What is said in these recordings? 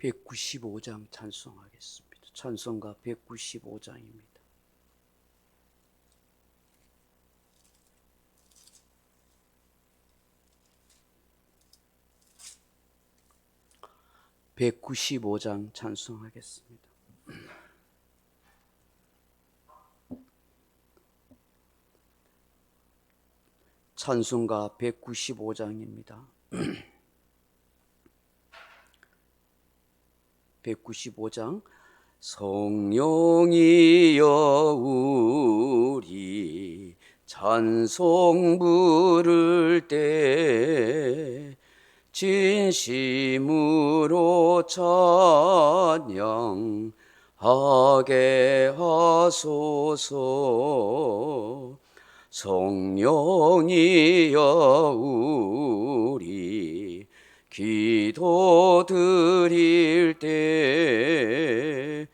195장 찬송하겠습니다. 찬송가 195장입니다. (195장) 찬송하겠습니다. 찬송가 195장입니다. 195장. 성령이여 우리 찬송 부를 때 진심으로 찬양하게 하소서. 성령이여 우리 기도 드릴 때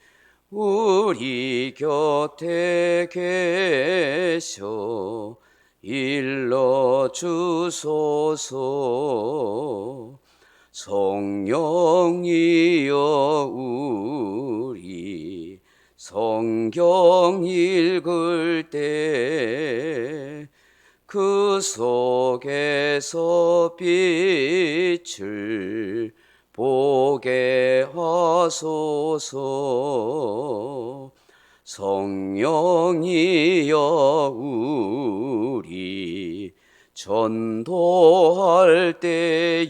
우리 곁에 계셔 일러주소서. 성령이여 우리 성경 읽을 때 그 속에서 빛을 보게 하소서. 성령이여 우리 전도할 때에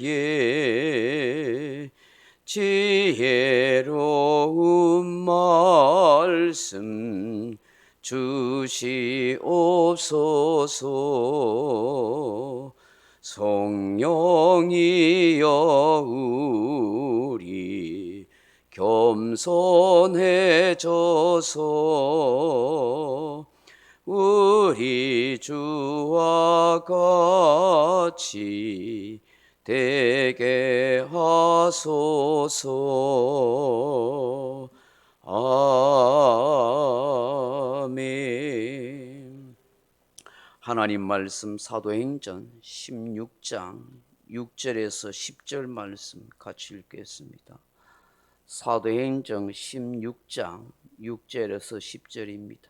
지혜로운 말씀 주시옵소서. 성령이여 우리 겸손해져서 우리 주와 같이 되게 하소서. 아멘. 하나님 말씀 사도행전 16장 6절에서 10절 말씀 같이 읽겠습니다. 사도행전 16장 6절에서 10절입니다.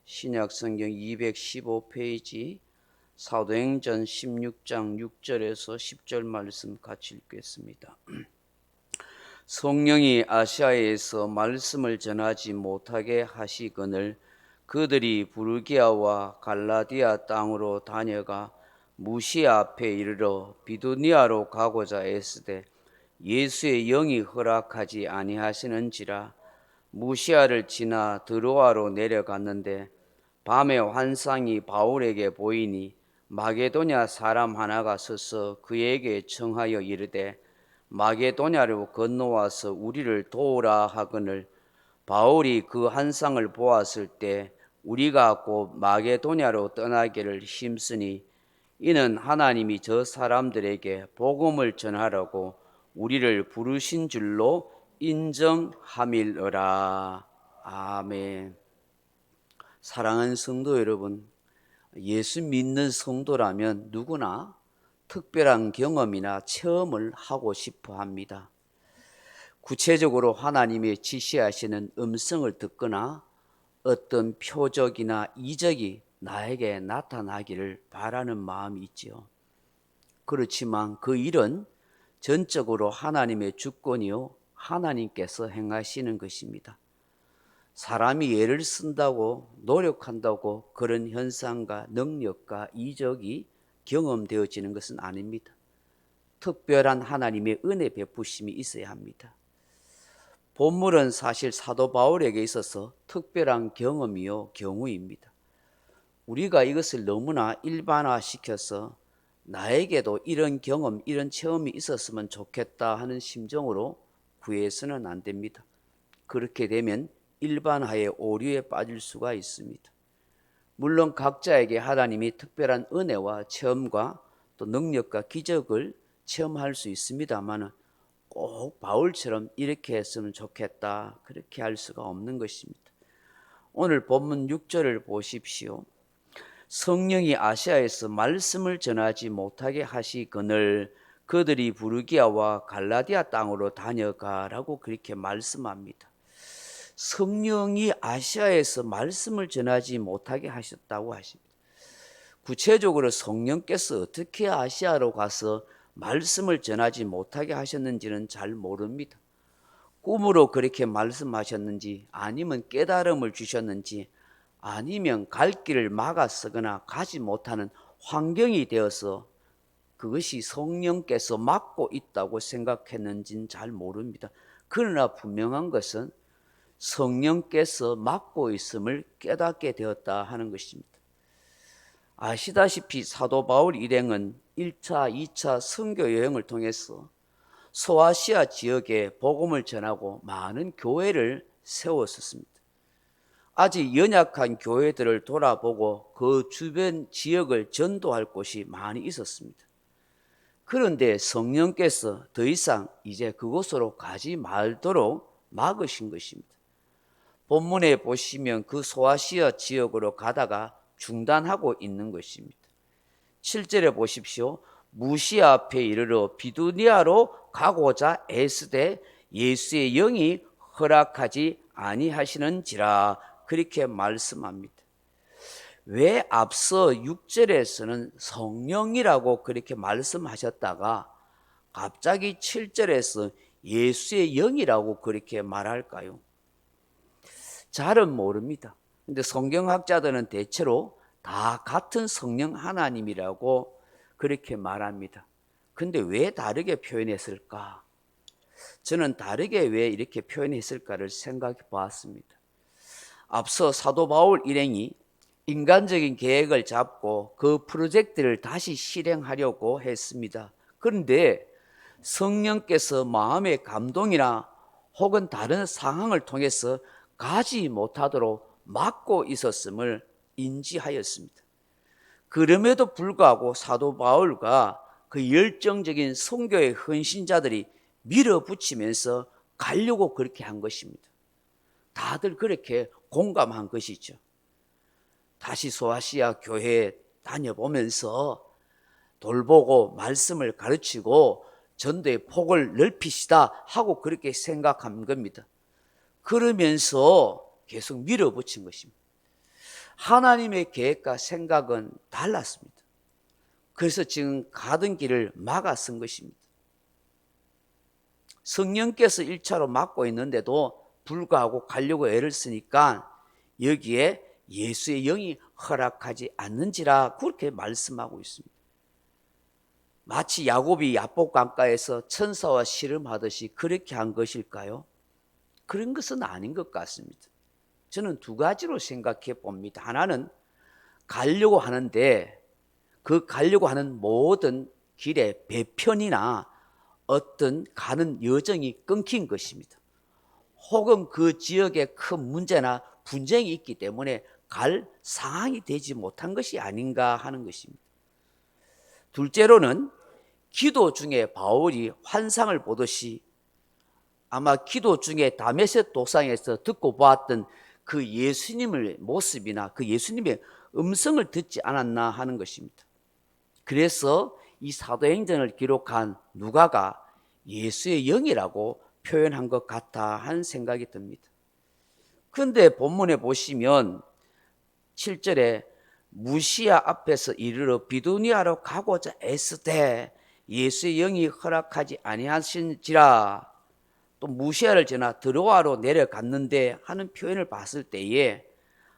신약성경 215페이지 사도행전 16장 6절에서 10절 말씀 같이 읽겠습니다. 성령이 아시아에서 말씀을 전하지 못하게 하시거늘 그들이 부르기아와 갈라디아 땅으로 다녀가 무시아 앞에 이르러 비두니아로 가고자 애쓰되 예수의 영이 허락하지 아니하시는지라. 무시아를 지나 드로아로 내려갔는데 밤에 환상이 바울에게 보이니 마게도냐 사람 하나가 서서 그에게 청하여 이르되 마게도냐로 건너와서 우리를 도우라 하거늘 바울이 그 환상을 보았을 때 우리가 곧 마게도냐로 떠나기를 힘쓰니 이는 하나님이 저 사람들에게 복음을 전하라고 우리를 부르신 줄로 인정함이러라. 아멘. 사랑하는 성도 여러분, 예수 믿는 성도라면 누구나 특별한 경험이나 체험을 하고 싶어 합니다. 구체적으로 하나님의 지시하시는 음성을 듣거나 어떤 표적이나 이적이 나에게 나타나기를 바라는 마음이 있지요. 그렇지만 그 일은 전적으로 하나님의 주권이요 하나님께서 행하시는 것입니다. 사람이 애를 쓴다고 노력한다고 그런 현상과 능력과 이적이 경험되어지는 것은 아닙니다. 특별한 하나님의 은혜 베푸심이 있어야 합니다. 본물은 사실 사도 바울에게 있어서 특별한 경험이요 경우입니다. 우리가 이것을 너무나 일반화시켜서 나에게도 이런 경험, 이런 체험이 있었으면 좋겠다 하는 심정으로 구해서는 안 됩니다. 그렇게 되면 일반화의 오류에 빠질 수가 있습니다. 물론 각자에게 하나님이 특별한 은혜와 체험과 또 능력과 기적을 체험할 수 있습니다만 꼭 바울처럼 이렇게 했으면 좋겠다 그렇게 할 수가 없는 것입니다. 오늘 본문 6절을 보십시오. 성령이 아시아에서 말씀을 전하지 못하게 하시거늘 그들이 부르기아와 갈라디아 땅으로 다녀가라고 그렇게 말씀합니다. 성령이 아시아에서 말씀을 전하지 못하게 하셨다고 하십니다. 구체적으로 성령께서 어떻게 아시아로 가서 말씀을 전하지 못하게 하셨는지는 잘 모릅니다. 꿈으로 그렇게 말씀하셨는지, 아니면 깨달음을 주셨는지, 아니면 갈 길을 막아서거나 가지 못하는 환경이 되어서 그것이 성령께서 막고 있다고 생각했는지는 잘 모릅니다. 그러나 분명한 것은 성령께서 막고 있음을 깨닫게 되었다 하는 것입니다. 아시다시피 사도 바울 일행은 1차, 2차 선교 여행을 통해서 소아시아 지역에 복음을 전하고 많은 교회를 세웠었습니다. 아직 연약한 교회들을 돌아보고 그 주변 지역을 전도할 곳이 많이 있었습니다. 그런데 성령께서 더 이상 이제 그곳으로 가지 말도록 막으신 것입니다. 본문에 보시면 그 소아시아 지역으로 가다가 중단하고 있는 것입니다. 7절에 보십시오. 무시아 앞에 이르러 비두니아로 가고자 애쓰되 예수의 영이 허락하지 아니하시는지라 그렇게 말씀합니다. 왜 앞서 6절에서는 성령이라고 그렇게 말씀하셨다가 갑자기 7절에서 예수의 영이라고 그렇게 말할까요? 잘은 모릅니다. 근데 성경학자들은 대체로 다 같은 성령 하나님이라고 그렇게 말합니다. 근데 왜 다르게 표현했을까? 저는 다르게 왜 이렇게 표현했을까를 생각해 보았습니다. 앞서 사도 바울 일행이 인간적인 계획을 잡고 그 프로젝트를 다시 실행하려고 했습니다. 그런데 성령께서 마음의 감동이나 혹은 다른 상황을 통해서 가지 못하도록 막고 있었음을 인지하였습니다. 그럼에도 불구하고 사도 바울과 그 열정적인 선교의 헌신자들이 밀어붙이면서 가려고 그렇게 한 것입니다. 다들 그렇게 공감한 것이죠. 다시 소아시아 교회에 다녀보면서 돌보고 말씀을 가르치고 전도의 폭을 넓히시다 하고 그렇게 생각한 겁니다. 그러면서 계속 밀어붙인 것입니다. 하나님의 계획과 생각은 달랐습니다. 그래서 지금 가던 길을 막아 쓴 것입니다. 성령께서 1차로 막고 있는데도 불구하고 가려고 애를 쓰니까 여기에 예수의 영이 허락하지 않는지라 그렇게 말씀하고 있습니다. 마치 야곱이 야복 강가에서 천사와 씨름하듯이 그렇게 한 것일까요? 그런 것은 아닌 것 같습니다. 저는 두 가지로 생각해 봅니다. 하나는 가려고 하는데 그 가려고 하는 모든 길의 배편이나 어떤 가는 여정이 끊긴 것입니다. 혹은 그 지역에 큰 문제나 분쟁이 있기 때문에 갈 상황이 되지 못한 것이 아닌가 하는 것입니다. 둘째로는 기도 중에 바울이 환상을 보듯이 아마 기도 중에 다메섹 도상에서 듣고 보았던 그 예수님의 모습이나 그 예수님의 음성을 듣지 않았나 하는 것입니다. 그래서 이 사도행전을 기록한 누가가 예수의 영이라고 표현한 것 같아 하는 생각이 듭니다. 그런데 본문에 보시면 7절에 무시아 앞에서 이르러 비두니아로 가고자 애쓰되 예수의 영이 허락하지 아니하신지라, 또 무시아를 지나 드로아로 내려갔는데 하는 표현을 봤을 때에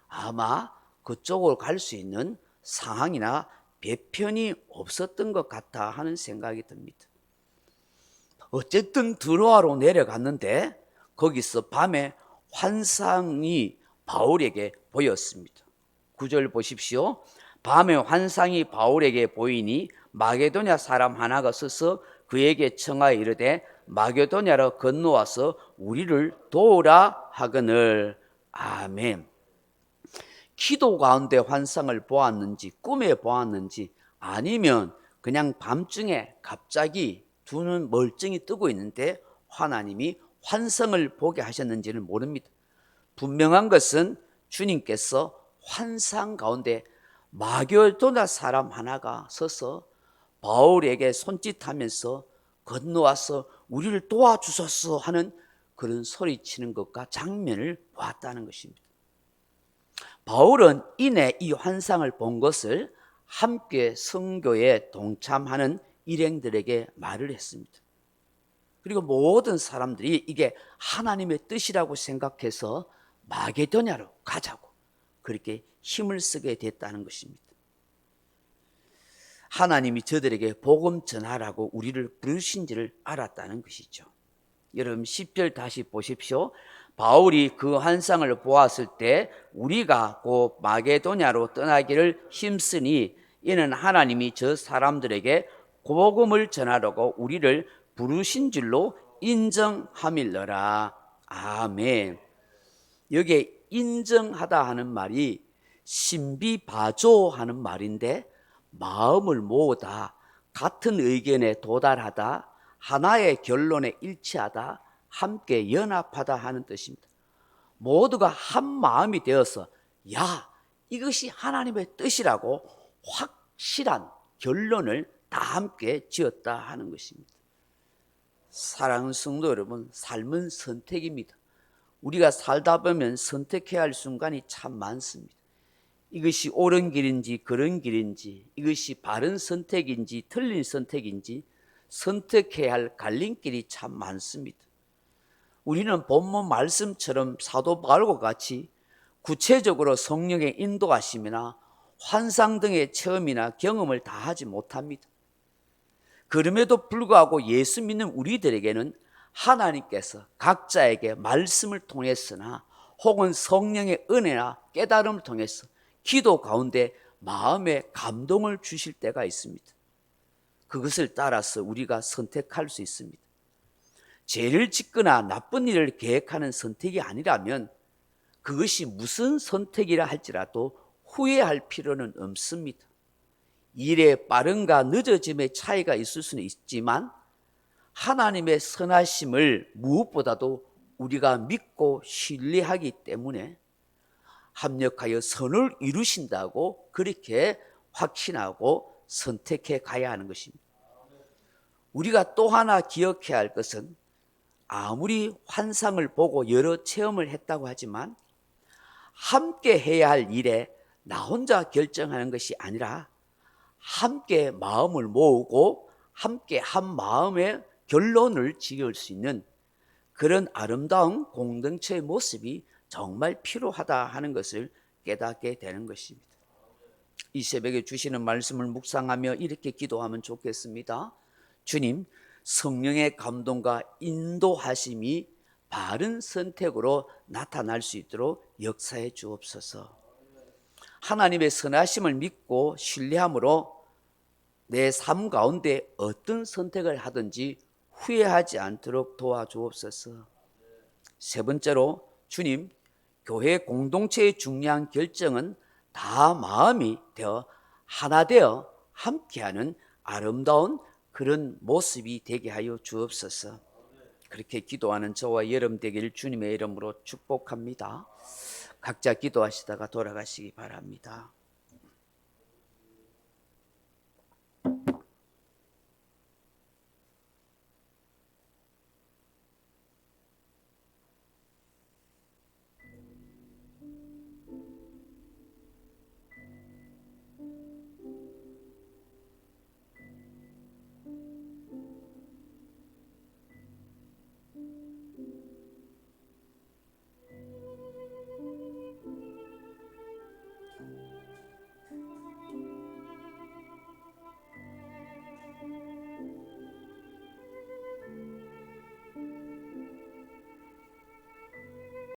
아마 그쪽으로 갈 수 있는 상황이나 배편이 없었던 것 같아 하는 생각이 듭니다. 어쨌든 드로아로 내려갔는데 거기서 밤에 환상이 바울에게 보였습니다. 9절 보십시오. 밤에 환상이 바울에게 보이니 마게도냐 사람 하나가 서서 그에게 청하여 이르되 마게도냐로 건너와서 우리를 도우라 하거늘. 아멘. 기도 가운데 환상을 보았는지 꿈에 보았는지 아니면 그냥 밤중에 갑자기 두 눈 멀쩡히 뜨고 있는데 하나님이 환상을 보게 하셨는지는 모릅니다. 분명한 것은 주님께서 환상 가운데 마게도냐 사람 하나가 서서 바울에게 손짓하면서 건너와서 우리를 도와주소서 하는 그런 소리치는 것과 장면을 보았다는 것입니다. 바울은 이내 이 환상을 본 것을 함께 선교에 동참하는 일행들에게 말을 했습니다. 그리고 모든 사람들이 이게 하나님의 뜻이라고 생각해서 마게도냐로 가자고 그렇게 힘을 쓰게 됐다는 것입니다. 하나님이 저들에게 복음 전하라고 우리를 부르신지를 알았다는 것이죠. 여러분 10절 다시 보십시오. 바울이 그 환상을 보았을 때 우리가 곧 마게도냐로 떠나기를 힘쓰니 이는 하나님이 저 사람들에게 복음을 전하라고 우리를 부르신 줄로 인정함일러라. 아멘. 여기에 인정하다 하는 말이 신비바조하는 말인데 마음을 모으다, 같은 의견에 도달하다, 하나의 결론에 일치하다, 함께 연합하다 하는 뜻입니다. 모두가 한 마음이 되어서 야, 이것이 하나님의 뜻이라고 확실한 결론을 다 함께 지었다 하는 것입니다. 사랑하는 성도 여러분, 삶은 선택입니다. 우리가 살다 보면 선택해야 할 순간이 참 많습니다. 이것이 옳은 길인지 그런 길인지, 이것이 바른 선택인지 틀린 선택인지 선택해야 할 갈림길이 참 많습니다. 우리는 본문 말씀처럼 사도 바울과 같이 구체적으로 성령의 인도하심이나 환상 등의 체험이나 경험을 다 하지 못합니다. 그럼에도 불구하고 예수 믿는 우리들에게는 하나님께서 각자에게 말씀을 통해서나 혹은 성령의 은혜나 깨달음을 통해서 기도 가운데 마음에 감동을 주실 때가 있습니다. 그것을 따라서 우리가 선택할 수 있습니다. 죄를 짓거나 나쁜 일을 계획하는 선택이 아니라면 그것이 무슨 선택이라 할지라도 후회할 필요는 없습니다. 일의 빠른가 늦어짐의 차이가 있을 수는 있지만 하나님의 선하심을 무엇보다도 우리가 믿고 신뢰하기 때문에 합력하여 선을 이루신다고 그렇게 확신하고 선택해 가야 하는 것입니다. 우리가 또 하나 기억해야 할 것은 아무리 환상을 보고 여러 체험을 했다고 하지만 함께 해야 할 일에 나 혼자 결정하는 것이 아니라 함께 마음을 모으고 함께 한 마음의 결론을 지을 수 있는 그런 아름다운 공동체의 모습이 정말 필요하다 하는 것을 깨닫게 되는 것입니다. 이 새벽에 주시는 말씀을 묵상하며 이렇게 기도하면 좋겠습니다. 주님, 성령의 감동과 인도하심이 바른 선택으로 나타날 수 있도록 역사해 주옵소서. 하나님의 선하심을 믿고 신뢰함으로 내 삶 가운데 어떤 선택을 하든지 후회하지 않도록 도와주옵소서. 세 번째로 주님, 교회 공동체의 중요한 결정은 다 마음이 되어 하나 되어 함께하는 아름다운 그런 모습이 되게 하여 주옵소서. 그렇게 기도하는 저와 여러분 되기를 주님의 이름으로 축복합니다. 각자 기도하시다가 돌아가시기 바랍니다.